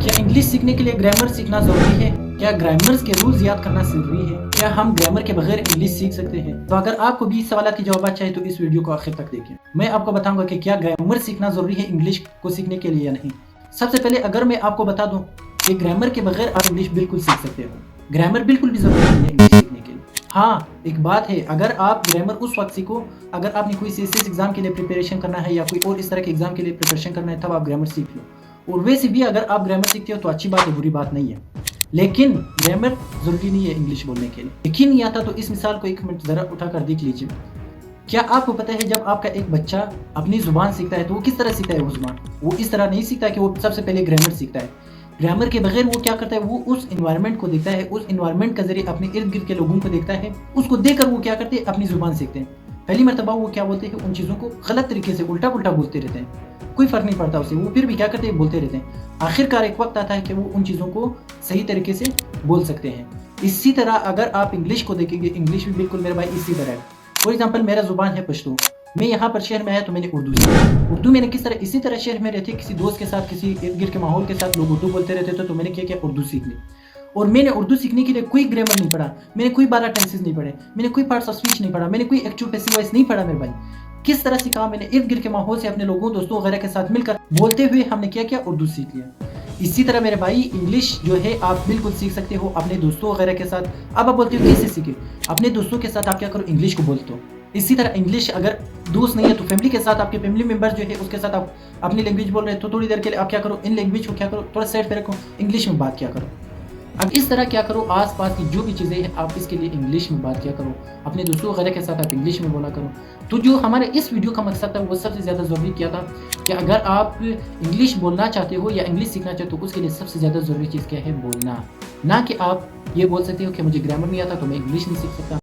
क्या इंग्लिश सीखने के लिए ग्रामर सीखना ज़रूरी है? क्या ग्रामर्स के रूल्स याद करना ज़रूरी है? क्या हम ग्रामर के बगैर इंग्लिश सीख सकते हैं? तो अगर आपको भी इस सवाल के जवाब चाहिए तो इस वीडियो को आखिर तक देखें। मैं आपको बताऊंगा कि क्या ग्रामर सीखना ज़रूरी है इंग्लिश को सीखने के लिए या नहीं। सबसे पहले अगर मैं आपको बता दूं कि ग्रामर के बगैर आप इंग्लिश बिल्कुल सीख सकते हो। ग्रामर बिल्कुल भी ज़रूरी नहीं है इंग्लिश सीखने के लिए। हाँ, एक बात है, अगर आप ग्रामर उस वक्त सीखो अगर आपने कोई सीएसएस एग्जाम के लिए प्रिपरेशन करना है या कोई और इस तरह के एग्जाम के लिए प्रिपरेशन करना है, तब आप ग्रामर सीख लो। और वैसे भी अगर आप ग्रामर सीखते हो तो अच्छी बात है, बुरी बात नहीं है। लेकिन ग्रामर जरूरी नहीं है इंग्लिश बोलने के लिए। यकीन नहीं आता तो इस मिसाल को एक मिनट जरा उठाकर देख लीजिए। क्या आपको पता है जब आपका एक बच्चा अपनी जुबान सीखता है तो वो किस तरह सीखता है? वो जुबान वो इस तरह नहीं सीखता है कि वो सबसे पहले ग्रामर सीखता है। ग्रामर के बगैर वो क्या करता है, वो उस इन्वायरमेंट को देखता है, उस इन्वायरमेंट के जरिए अपने इर्द गिर्द के लोगों को देखता है, उसको देखकर वो क्या करते हैं, अपनी जुबान सीखते हैं। पहली मरतबा वो क्या बोलते हैं, उन चीज़ों को गलत तरीके से उल्टा पुल्टा बोलते रहते हैं, कोई फर्क नहीं पड़ता उसे, वो फिर भी क्या करते हैं, बोलते रहते हैं। आखिरकार एक वक्त आता है कि वो उन चीज़ों को सही तरीके से बोल सकते हैं। इसी तरह अगर आप इंग्लिश को देखेंगे, इंग्लिश भी बिल्कुल मेरे भाई इसी तरह है। फॉर एग्जाम्पल मेरा जुबान है पश्तो, मैं यहाँ पर शहर में आया तो मैंने उर्दू सीखी। उर्दू मैंने किस तरह, इसी तरह शहर में रहते किसी दोस्त के साथ, किसी इर्द गिर्द के माहौल के साथ लोग उर्दू बोलते रहते थे, तो मैंने क्या किया, उर्दू सीख ली। और मैंने उर्दू सीखने के लिए कोई ग्रामर नहीं पढ़ा, मैंने कोई 12 टेंसेस नहीं पढ़े, मैंने कोई पार्ट्स ऑफ स्पीच नहीं पढ़ा, मैंने कोई एक्टिव पैसिव वॉइस नहीं पढ़ा। मेरे भाई किस तरह सीखा, मैंने इर्द गिर्द के माहौल से अपने लोगों दोस्तों वगैरह के साथ मिलकर बोलते हुए हमने क्या किया, उर्दू सीख लिया। इसी तरह मेरे भाई इंग्लिश जो है आप बिल्कुल सीख सकते हो अपने दोस्तों वगैरह के साथ। अब आप बोलते हो कैसे सीखे, अपने दोस्तों के साथ आप क्या करो, इंग्लिश को बोलते हो। इसी तरह इंग्लिश अगर दोस्त नहीं है तो फैमिली के साथ, आपके फैमिली मेंबर जो है उसके साथ आप अपनी लैंग्वेज बोल रहे हैं तो थोड़ी देर के लिए आप क्या करो, इन लैंग्वेज को क्या करो, थोड़ा साइड पे रखो, इंग्लिश में बात क्या करो। अब इस तरह क्या करो, आसपास की जो भी चीज़ें हैं आप इसके लिए इंग्लिश में बात क्या करो, अपने दोस्तों वगैरह के साथ आप इंग्लिश में बोला करो। तो जो हमारे इस वीडियो का मकसद था वो सबसे ज़्यादा ज़रूरी क्या था कि अगर आप इंग्लिश बोलना चाहते हो या इंग्लिश सीखना चाहते हो, उसके लिए सबसे ज़्यादा ज़रूरी चीज़ क्या है, बोलना। ना कि आप ये बोल सकते हो कि मुझे ग्रामर नहीं आता तो मैं इंग्लिश नहीं सीख सकता।